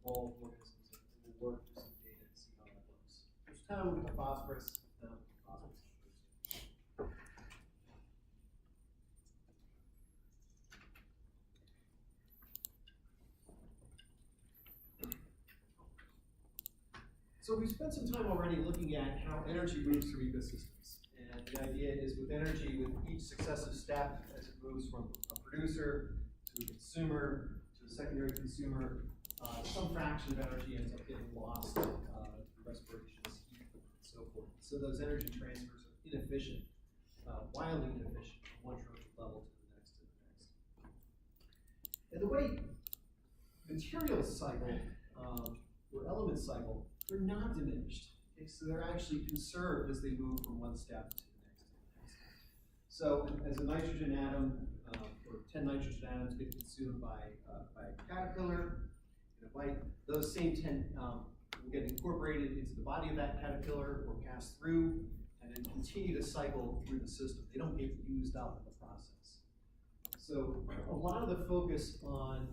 evolved organisms, and we'll work through some data and see how that looks. First time we'll look at the phosphorus, then we'll look at phosphorus. So we've spent some time already looking at how energy moves through ecosystems. And the idea is with energy, with each successive step, as it moves from a producer to a consumer to a secondary consumer, some fraction of energy ends up getting lost through respiration, heat, and so forth. So those energy transfers are inefficient, wildly inefficient from one trophic level to the next to the next. And the way materials cycle, or elements cycle, they're not diminished. Okay? So they're actually conserved as they move from one step to the next. So as a nitrogen atom, or 10 nitrogen atoms get consumed by a caterpillar in a bite, those same 10 will get incorporated into the body of that caterpillar or pass through and then continue to cycle through the system. They don't get used up in the process. So a lot of the focus on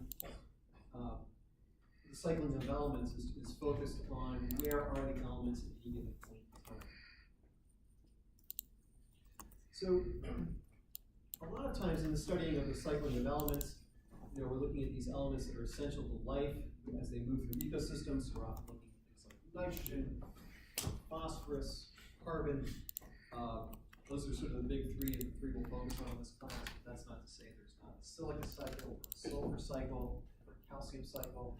the cycling of elements is focused on where are the elements at any given point in time. So a lot of times in the studying of the cycling of elements, we're looking at these elements that are essential to life as they move through ecosystems. We're often looking at things like nitrogen, phosphorus, carbon. Those are sort of the big three that the three will focus on in this class. But that's not to say there's not a silica cycle, a sulfur cycle, or a calcium cycle.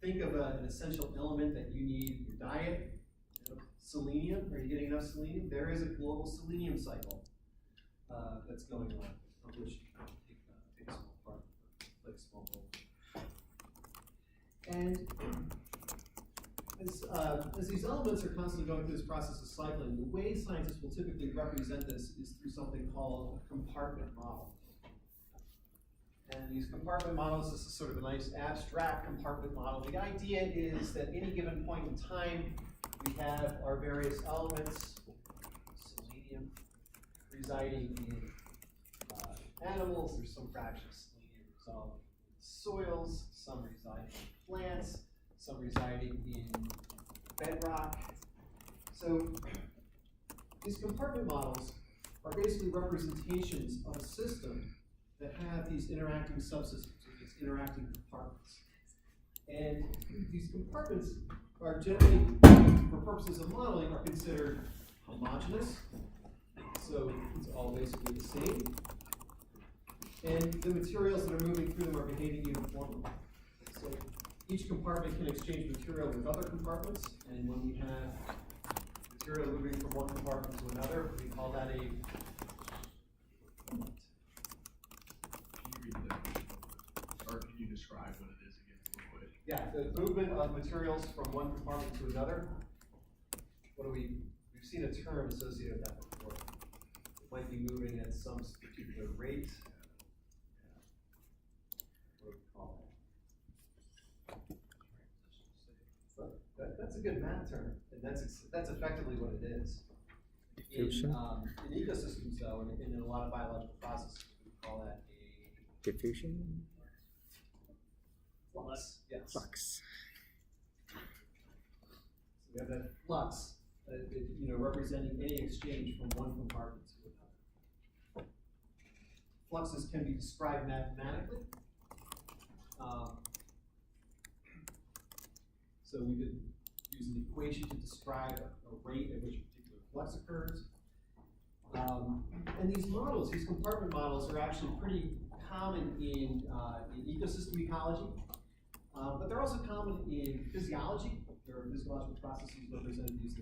Think of an essential element that you need in your diet. Selenium, are you getting enough selenium? There is a global selenium cycle that's going on, of which you can take a small part, like a small bowl. And as these elements are constantly going through this process of cycling, the way scientists will typically represent this is through something called a compartment model. And these compartment models, this is sort of a nice abstract compartment model. The idea is that any given point in time, we have our various elements, selenium, residing in animals. There's some fraction of selenium resolved in soils, some residing in plants, some residing in bedrock. So these compartment models are basically representations of a system that have these interacting subsystems, or these interacting compartments. And these compartments are generally, for purposes of modeling, are considered homogeneous. So it's all basically the same. And the materials that are moving through them are behaving uniformly. So each compartment can exchange material with other compartments, and when we have material moving from one compartment to another, we call that a or can you describe what it is again real quick? Yeah, the movement of materials from one compartment to another. We've seen a term associated with that before. It might be moving at some particular rate. What do we call that? That's a good math term, and that's effectively what it is. Diffusion? In ecosystems, though, and in a lot of biological processes, we call that a Diffusion? flux. Yes. Flux. So we have that flux, representing any exchange from one compartment to another. Fluxes can be described mathematically. So we could use an equation to describe a rate at which a particular flux occurs. And these models, these compartment models, are actually pretty common in ecosystem ecology, but they're also common in physiology. There are physiological processes represented these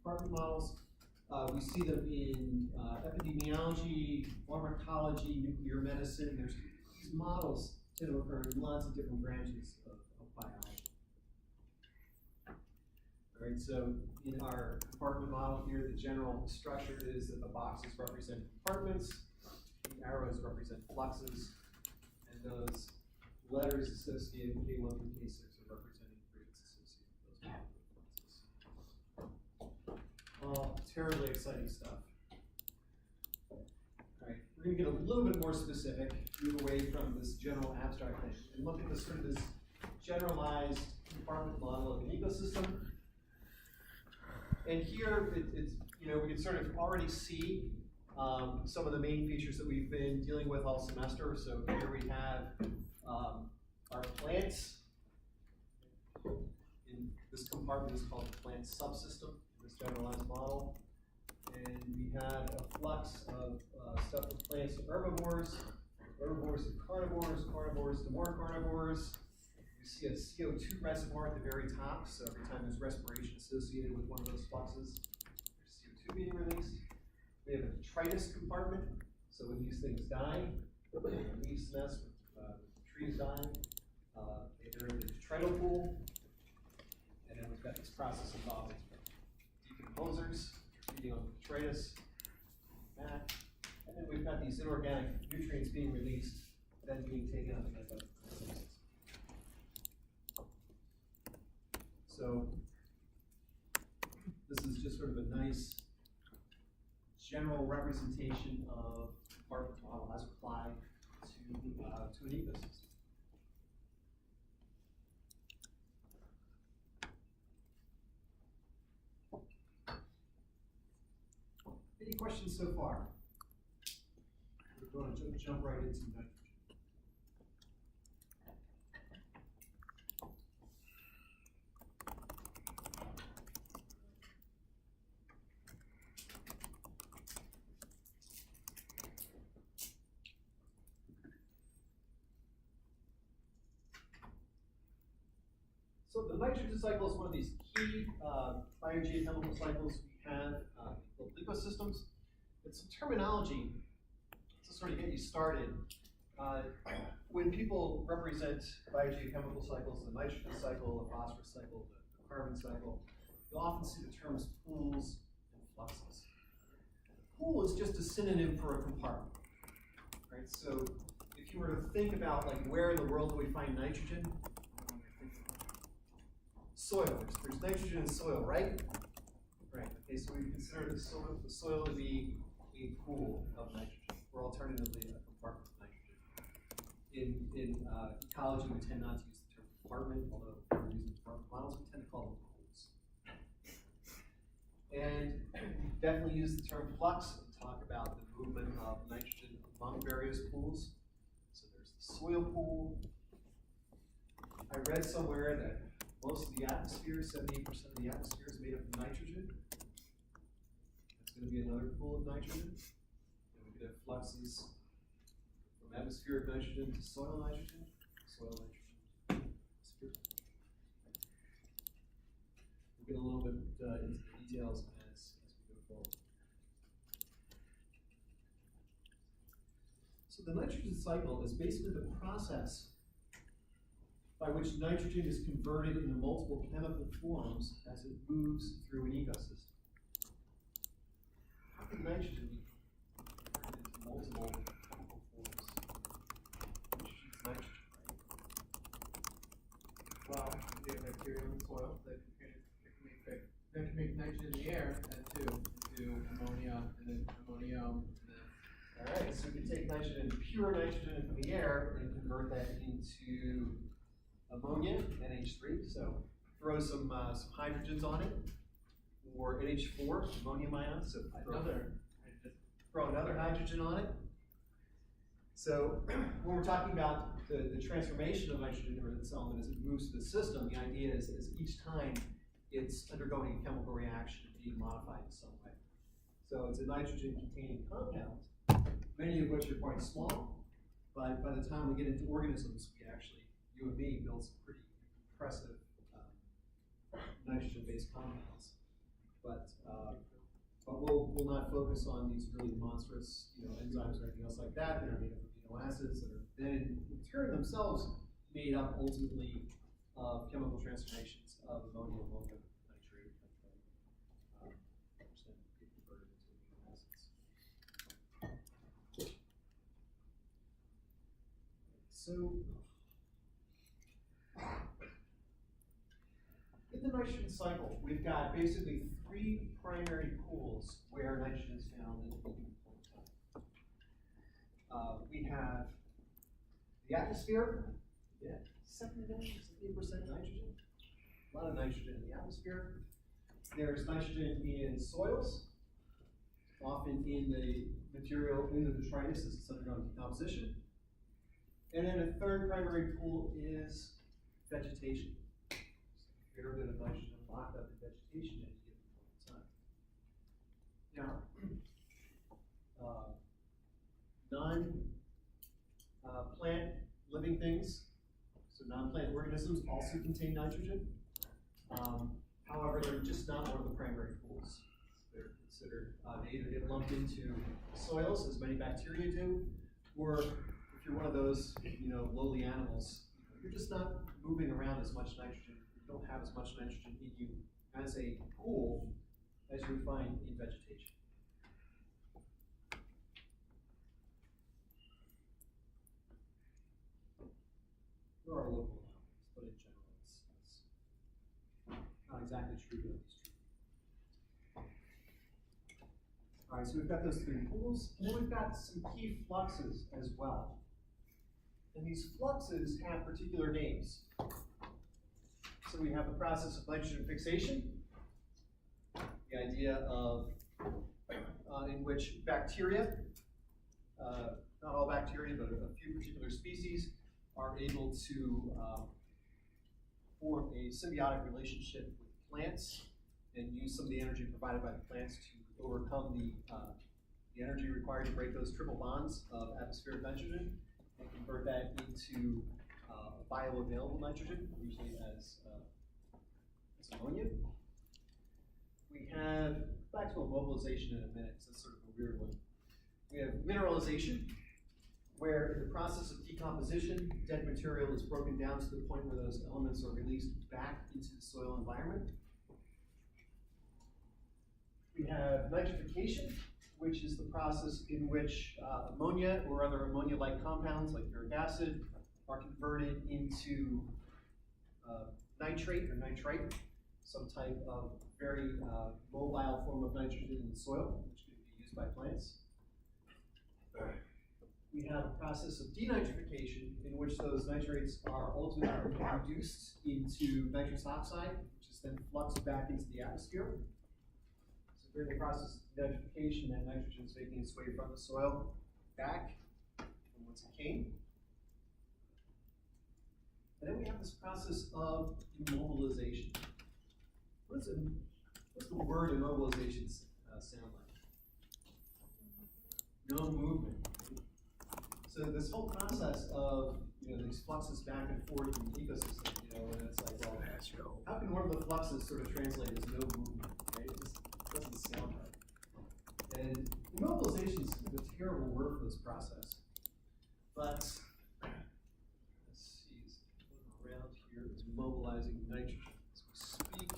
compartment models. We see them in epidemiology, pharmacology, nuclear medicine. There's these models tend to occur in lots of different branches of biology. All right, so in our compartment model here, the general structure is that the boxes represent compartments, the arrows represent fluxes, and those letters associated with K1 through K6 are representing rates associated with those fluxes. All terribly exciting stuff. All right, we're going to get a little bit more specific, move away from this general abstract thing, and look at this sort of this generalized compartment model of an ecosystem. And here, it's, we can sort of already see some of the main features that we've been dealing with all semester. So here we have our plants. In this compartment is called the plant subsystem in this generalized model. And we have a flux of stuff from plants to herbivores, herbivores to carnivores, carnivores to more carnivores. We see a CO2 reservoir at the very top, so every time there's respiration associated with one of those fluxes, there's CO2 being released. We have a detritus compartment, so when these things die, leaves mess with trees dying, they're in the detrital pool, and then we've got this process involving decomposers, feeding on detritus, that, and then we've got these inorganic nutrients being released, then being taken up by the photosynthesis. So this is just sort of a nice general representation of the compartment model as applied to an ecosystem. Any questions so far? We're going to jump right into nitrogen. So the nitrogen cycle is one of these key biogeochemical cycles we have in ecosystems. It's some terminology to sort of get you started. When people represent biogeochemical cycles, the nitrogen cycle, the phosphorus cycle, the carbon cycle, you'll often see the terms pools and fluxes. A pool is just a synonym for a compartment, right? So if you were to think about like where in the world do we find nitrogen? Soil. There's nitrogen in soil, right? Right. Okay, so we consider the soil to be a pool of nitrogen, or alternatively a compartment of nitrogen. In ecology, we tend not to use the term compartment, although we're using compartment models, we tend to call them pools. And we definitely use the term flux and talk about the movement of nitrogen among various pools. So there's the soil pool. I read somewhere that most of the atmosphere, 78% of the atmosphere is made up of nitrogen. That's going to be another pool of nitrogen. And we could have fluxes from atmospheric nitrogen to soil nitrogen, atmospheric. We'll get a little bit into the details as we go forward. So the nitrogen cycle is basically the process by which nitrogen is converted into multiple chemical forms as it moves through an ecosystem. How can nitrogen be converted into multiple chemical forms? Nitrogen's nitrogen, right? Well, you have bacteria in the soil that can make nitrogen in the air into ammonia and then ammonium. All right, so we can take nitrogen, pure nitrogen from the air, and convert that into ammonia, NH3, so throw some hydrogens on it, or NH4, ammonium ions, so throw another hydrogen on it. So when we're talking about the transformation of nitrogen into its element as it moves through the system, the idea is each time it's undergoing a chemical reaction and being modified in some way. So it's a nitrogen-containing compound, many of which are quite small, but by the time we get into organisms, we actually, you and me, build some pretty impressive nitrogen-based compounds. But we'll not focus on these really monstrous, enzymes or anything else like that. They're made up of amino acids that are then in turn themselves made up ultimately of chemical transformations of ammonia, nitrate, which then get converted into amino acids. So in the nitrogen cycle, we've got basically three primary pools where nitrogen is found at any given point in time. We have the atmosphere, 70% nitrogen. A lot of nitrogen in the atmosphere. There's nitrogen in soils, often in the material, in the detritus as it's undergone decomposition. And then a third primary pool is vegetation. So a fair bit of nitrogen locked up in vegetation at any given point in time. Now, non-plant living things, so non-plant organisms also contain nitrogen. However, they're just not one of the primary pools. They're considered, they either get lumped into soils, as many bacteria do, or if you're one of those, lowly animals, you're just not moving around as much nitrogen. You don't have as much nitrogen in you as a pool as you would find in vegetation. There are local anomalies, but in general, it's not exactly true, but it's true. All right, so we've got those three pools, and then we've got some key fluxes as well. And these fluxes have particular names. So we have the process of nitrogen fixation, the idea of in which bacteria, not all bacteria, but a few particular species, are able to form a symbiotic relationship with plants and use some of the energy provided by the plants to overcome the energy required to break those triple bonds of atmospheric nitrogen and convert that into bioavailable nitrogen, usually as ammonia. We have, back to immobilization in a minute, so that's sort of a weird one. We have mineralization, where in the process of decomposition, dead material is broken down to the point where those elements are released back into the soil environment. We have nitrification, which is the process in which ammonia or other ammonia-like compounds like uric acid are converted into nitrate or nitrite, some type of very mobile form of nitrogen in the soil, which can be used by plants. We have a process of denitrification in which those nitrates are ultimately reduced into nitrous oxide, which is then fluxed back into the atmosphere. So during the process of denitrification, that nitrogen is making its way from the soil back from whence it came. And then we have this process of immobilization. What's the word immobilization sound like? No movement. So this whole process of these fluxes back and forth in the ecosystem, and it's like, well, how can one of the fluxes sort of translate as no movement, right? It just doesn't sound right. And immobilization is kind of a terrible word for this process. But let's see, around here is mobilizing nitrogen as we speak.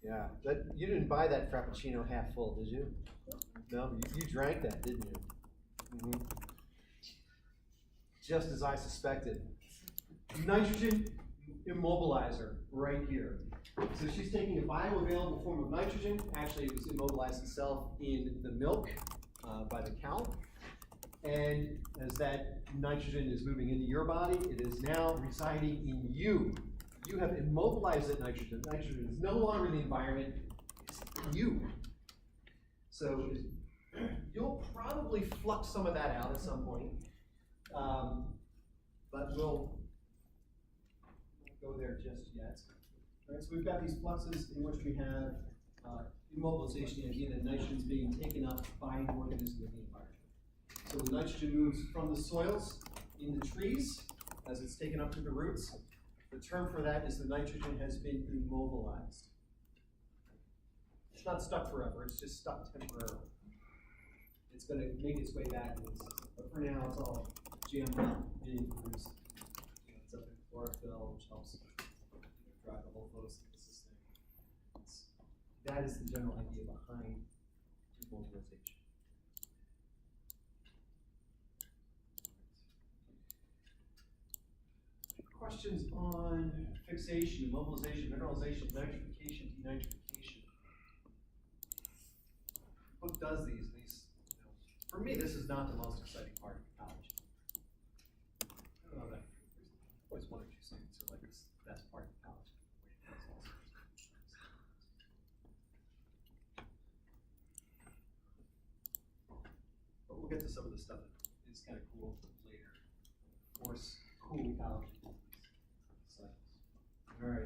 Yeah. Yeah, you didn't buy that Frappuccino half full, did you? No, you drank that, didn't you? Mm-hmm. Just as I suspected. Nitrogen immobilizer right here. So she's taking a bioavailable form of nitrogen. Actually, it was immobilized itself in the milk by the cow. And as that nitrogen is moving into your body, it is now residing in you. You have immobilized that nitrogen. Nitrogen is no longer in the environment, it's in you. So you'll probably flux some of that out at some point, but we'll go there just yet. All right, so we've got these fluxes in which we have immobilization, the idea that nitrogen is being taken up by an organism in the environment. So the nitrogen moves from the soils in the trees as it's taken up through the roots. The term for that is the nitrogen has been immobilized. It's not stuck forever, it's just stuck temporarily. It's going to make its way back into the system. But for now, it's all jammed up, being produced. It's up in chlorophyll, which helps drive the whole photosynthesis thing. That is the general idea behind immobilization. Questions on fixation, immobilization, mineralization, nitrification, denitrification. The book does these for me, this is not the most exciting part of ecology. I don't know that. There's always one or two things that are like this best part of ecology. But we'll get to some of the stuff that is kind of cool later. Force cool ecology cycles. All right.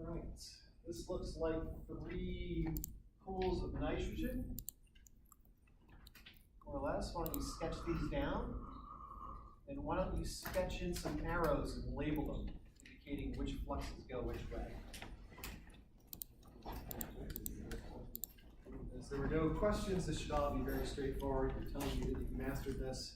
All right. This looks like 3 pools of nitrogen, more or less. Why don't you sketch these down? And why don't you sketch in some arrows and label them, indicating which fluxes go which way. As there were no questions, this should all be very straightforward. You're telling me that you've mastered this.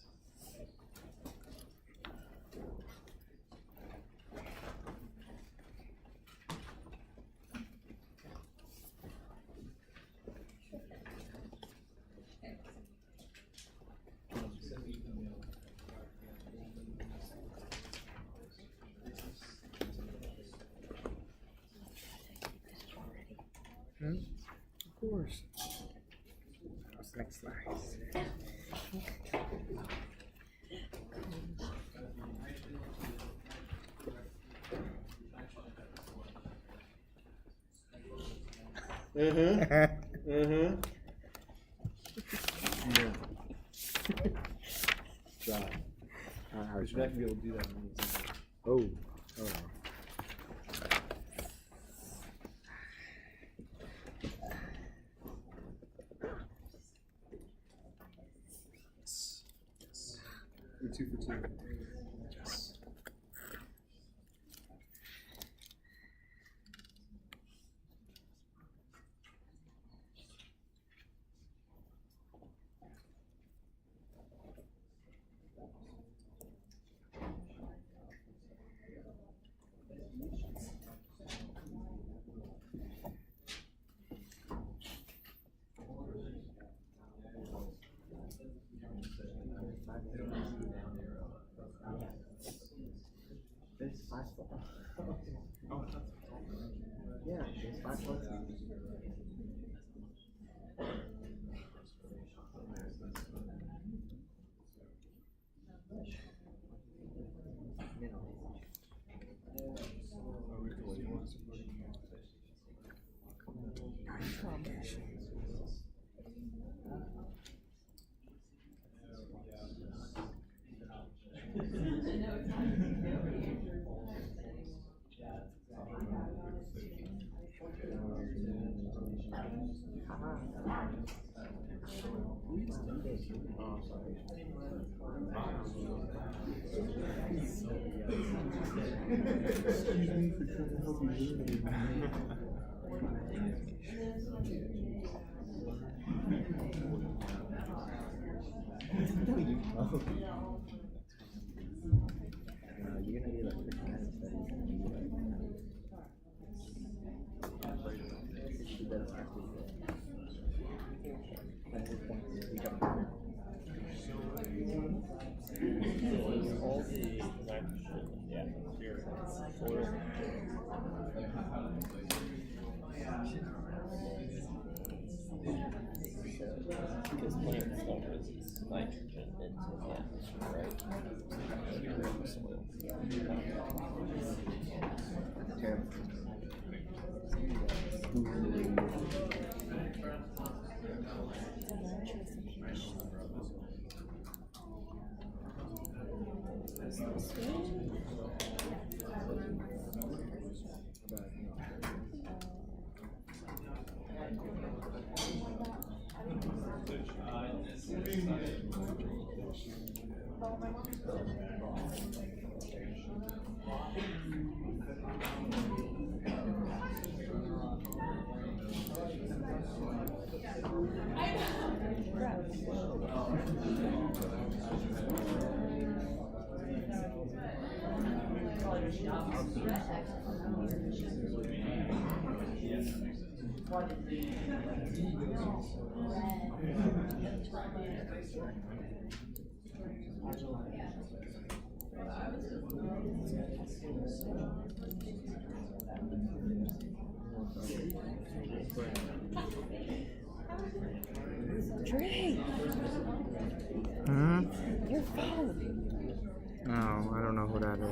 Of course. What's next slide? Yeah. Try. Because you're not gonna be able to do that on the inside. Oh. Oh. You're 2 for 2. Yes. There's 5 spots. Yeah, there's 5 spots. Excuse me for trying to help you learn. No, you don't. You're gonna do like personality studies and you like you better last week. That's his point. You got it. All the nitrogen in the atmosphere, soil. Because plants don't release nitrogen into the atmosphere, right? They're in the soil. That's terrible. Trey, Hmm? your phone. No, I don't know who that is.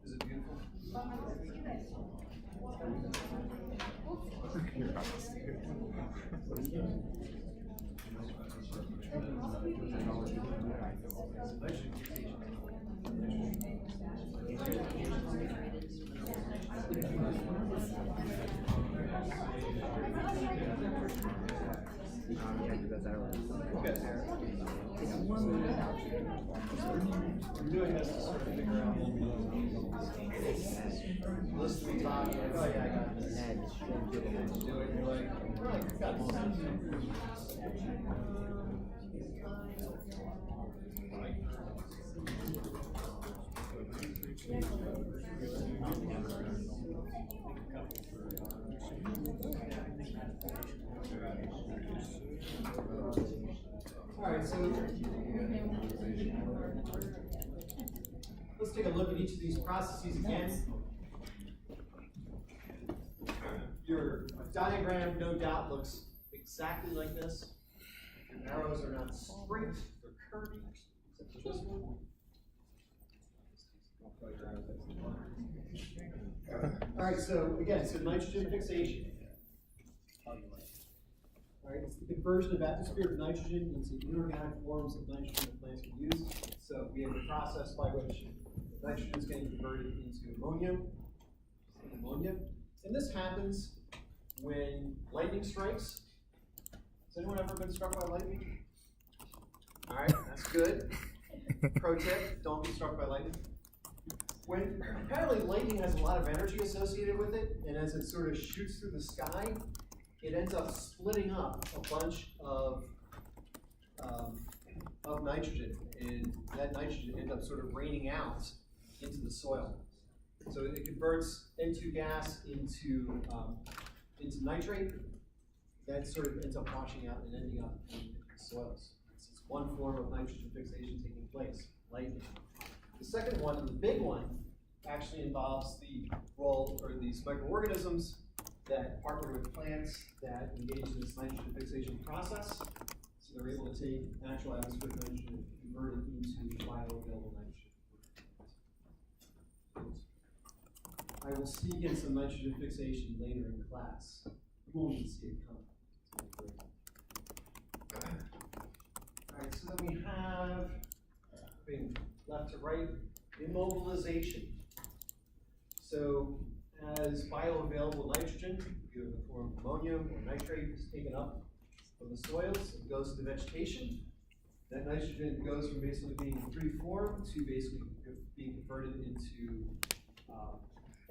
Is it beautiful? Yeah, because I was. I'm doing this to sort of figure out what we list to be taught, you're like, oh yeah, I got this. And you do it, you're like, I've got All right, so let's take a look at each of these processes again. Your diagram, no doubt, looks exactly like this. Your arrows are not straight, they're curvy, except for this one. All right, so again, so nitrogen fixation. All right, it's the conversion of atmospheric nitrogen into inorganic forms of nitrogen that plants can use. So we have a process by which nitrogen is getting converted into ammonia. And this happens when lightning strikes. Has anyone ever been struck by lightning? All right, that's good. Pro tip, don't be struck by lightning. When apparently lightning has a lot of energy associated with it, and as it sort of shoots through the sky, it ends up splitting up a bunch of nitrogen, and that nitrogen ends up sort of raining out into the soil. So it converts N2 gas into nitrate. That sort of ends up washing out and ending up in the soils. It's one form of nitrogen fixation taking place, lightning. The second one, and the big one, actually involves the role, or these microorganisms that partner with plants that engage in this nitrogen fixation process. So they're able to take natural atmospheric nitrogen and convert it into bioavailable nitrogen. I will sneak in some nitrogen fixation later in class. You won't even see it coming. Alright, so then we have, moving left to right, immobilization. So as bioavailable nitrogen, either in the form of ammonia or nitrate, is taken up from the soils, it goes to the vegetation. That nitrogen goes from basically being free form to basically being converted into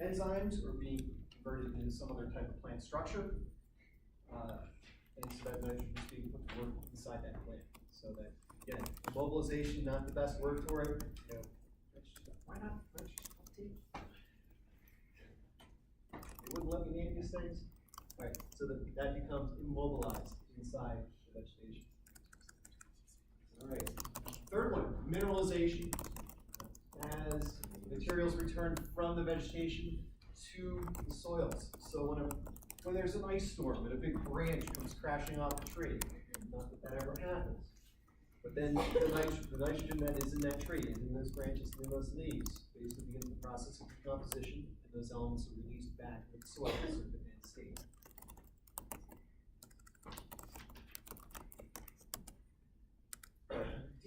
enzymes or being converted into some other type of plant structure. And so that nitrogen is being put to work inside that plant. So that, again, immobilization, not the best word for it. You know, why not nitrogen? They wouldn't let me name these things. All right, so that becomes immobilized inside the vegetation. All right, third one, mineralization. As materials return from the vegetation to the soils. So when there's an ice storm and a big branch comes crashing off a tree, not that ever happens, but then the nitrogen that is in that tree and in those branches and in those leaves basically begins the process of decomposition, and those elements are released back into the soil in a state.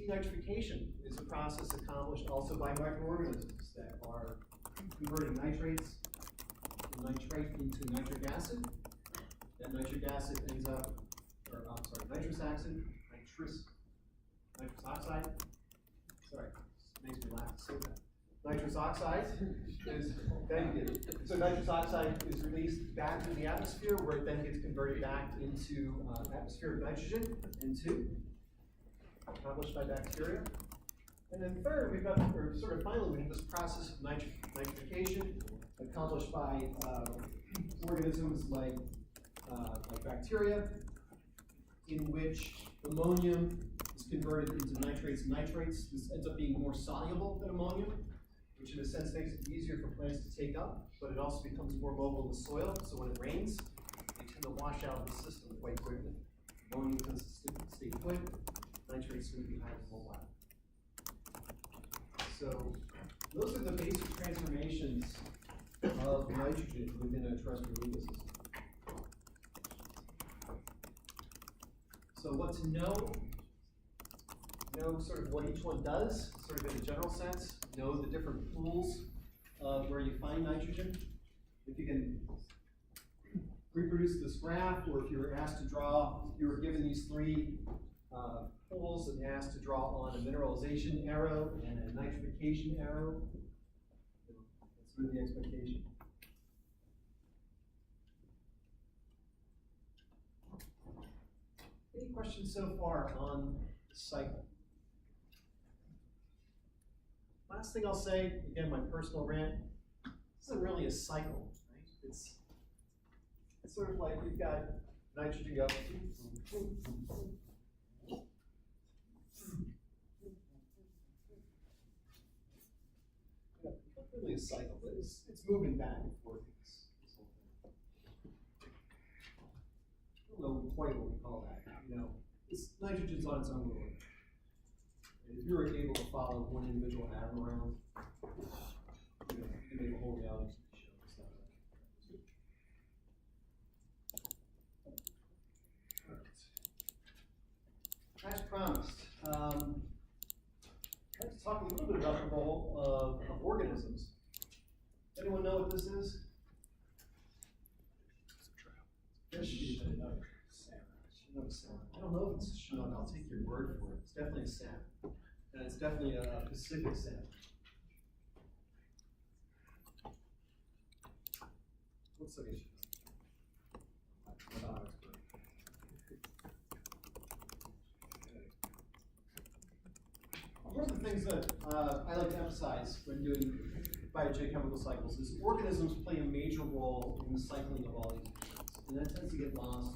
Denitrification is a process accomplished also by microorganisms that are converting nitrates from nitrate into nitric acid. That nitric acid ends up, or I'm sorry, nitrous oxide. Sorry, makes me laugh to say that. Nitrous oxide is so nitrous oxide is released back into the atmosphere, where it then gets converted back into atmospheric nitrogen, N2, accomplished by bacteria. And then third, we've got, or sort of finally, we have this process of nitrification accomplished by organisms like bacteria, in which ammonium is converted into nitrates and nitrates. This ends up being more soluble than ammonium, which in a sense makes it easier for plants to take up, but it also becomes more mobile in the soil, so when it rains, they tend to wash out of the system quite quickly. Ammonium tends to stay put, nitrates going to be higher for a while. So those are the basic transformations of nitrogen within a terrestrial ecosystem. So what to know sort of what each one does, sort of in a general sense, know the different pools of where you find nitrogen. If you can reproduce this graph, or if you were asked to draw, you were given these three pools and asked to draw on a mineralization arrow and a nitrification arrow, that's sort of the expectation. Any questions so far on the cycle? Last thing I'll say, again, my personal rant, this isn't really a cycle, right? It's sort of like you've got nitrogen go. Not really a cycle, but it's moving back and forth. This whole thing. I don't know quite what we call that. You know, nitrogen's on its own little. If you were able to follow one individual atom around, you know, you can make a whole reality show. As promised, I'd like to talk a little bit about the role of organisms. Anyone know what this is? Fish. I don't know if it's a Chinook. I'll take your word for it. It's definitely a salmon. And it's definitely a Pacific salmon. Looks like a Chinook. One of the things that I like to emphasize when doing biogeochemical cycles is organisms play a major role in the cycling of all these things. And that tends to get lost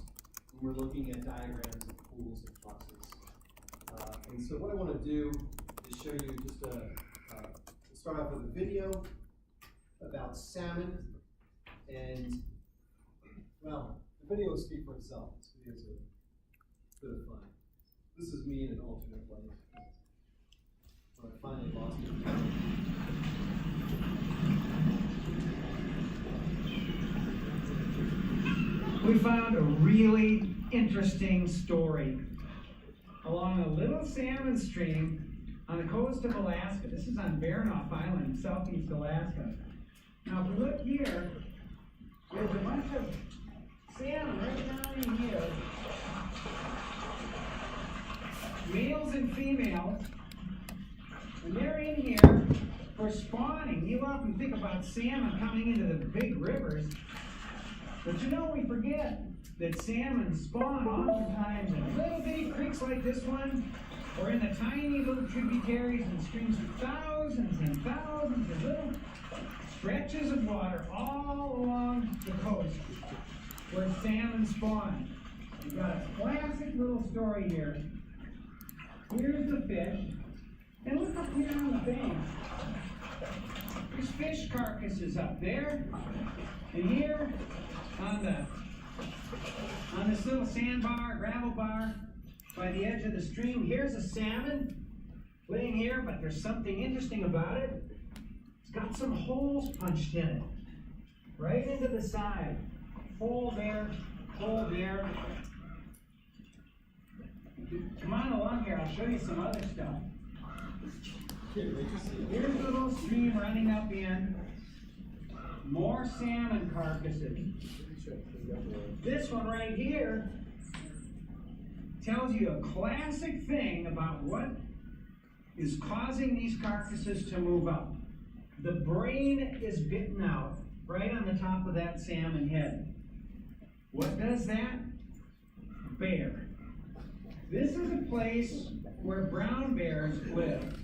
when we're looking at diagrams of pools and fluxes. And so what I want to do is show you just start off with a video about salmon. And, well, the video will speak for itself. This video is a bit of fun. This is me in an alternate place. But I finally lost it. We found a really interesting story along a little salmon stream on the coast of Alaska. This is on Baranof Island, southeast Alaska. Now, if we look here, there's a bunch of salmon right down in here. Males and females, and they're in here for spawning. You often think about salmon coming into the big rivers, but you know, we forget that salmon spawn oftentimes in little bitty creeks like this one, or in the tiny little tributaries and streams of thousands and thousands of little stretches of water all along the coast where salmon spawn. We've got a classic little story here. Here's the fish, and look up here on the bank. There's fish carcasses up there, and here on this little sandbar, gravel bar by the edge of the stream, here's a salmon laying here, but there's something interesting about it. It's got some holes punched in it, right into the side. Hole there, hole there. Come on along here, I'll show you some other stuff. Here's a little stream running up in. More salmon carcasses. This one right here tells you a classic thing about what is causing these carcasses to move up. The brain is bitten out right on the top of that salmon head. What does that? Bear. This is a place where brown bears live.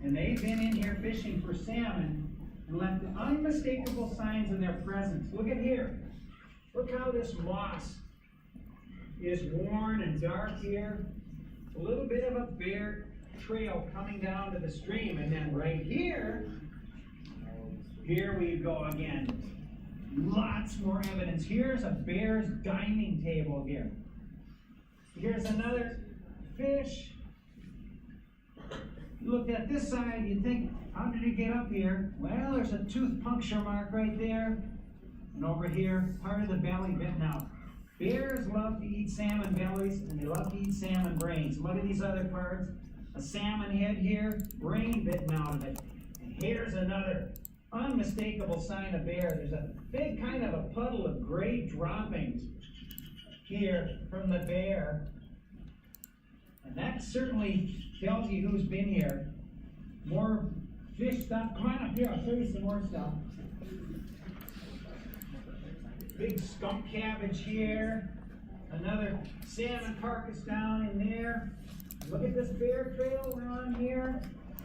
And they've been in here fishing for salmon and left unmistakable signs of their presence. Look at here. Look how this moss is worn and dark here. A little bit of a bear trail coming down to the stream. And then right here, here we go again. Lots more evidence. Here's a bear's dining table here. Here's another fish. You look at this side, you think, how did it get up here? Well, there's a tooth puncture mark right there. And over here, part of the belly bitten out. Bears love to eat salmon bellies, and they love to eat salmon brains. Look at these other parts. A salmon head here, brain bitten out of it. And here's another unmistakable sign of bear. There's a big kind of a puddle of gray droppings here from the bear. And that certainly tells you who's been here. More fish stuff. Come on up here, I'll show you some more stuff. Big skunk cabbage here. Another salmon carcass down in there. Look at this bear trail we're on here.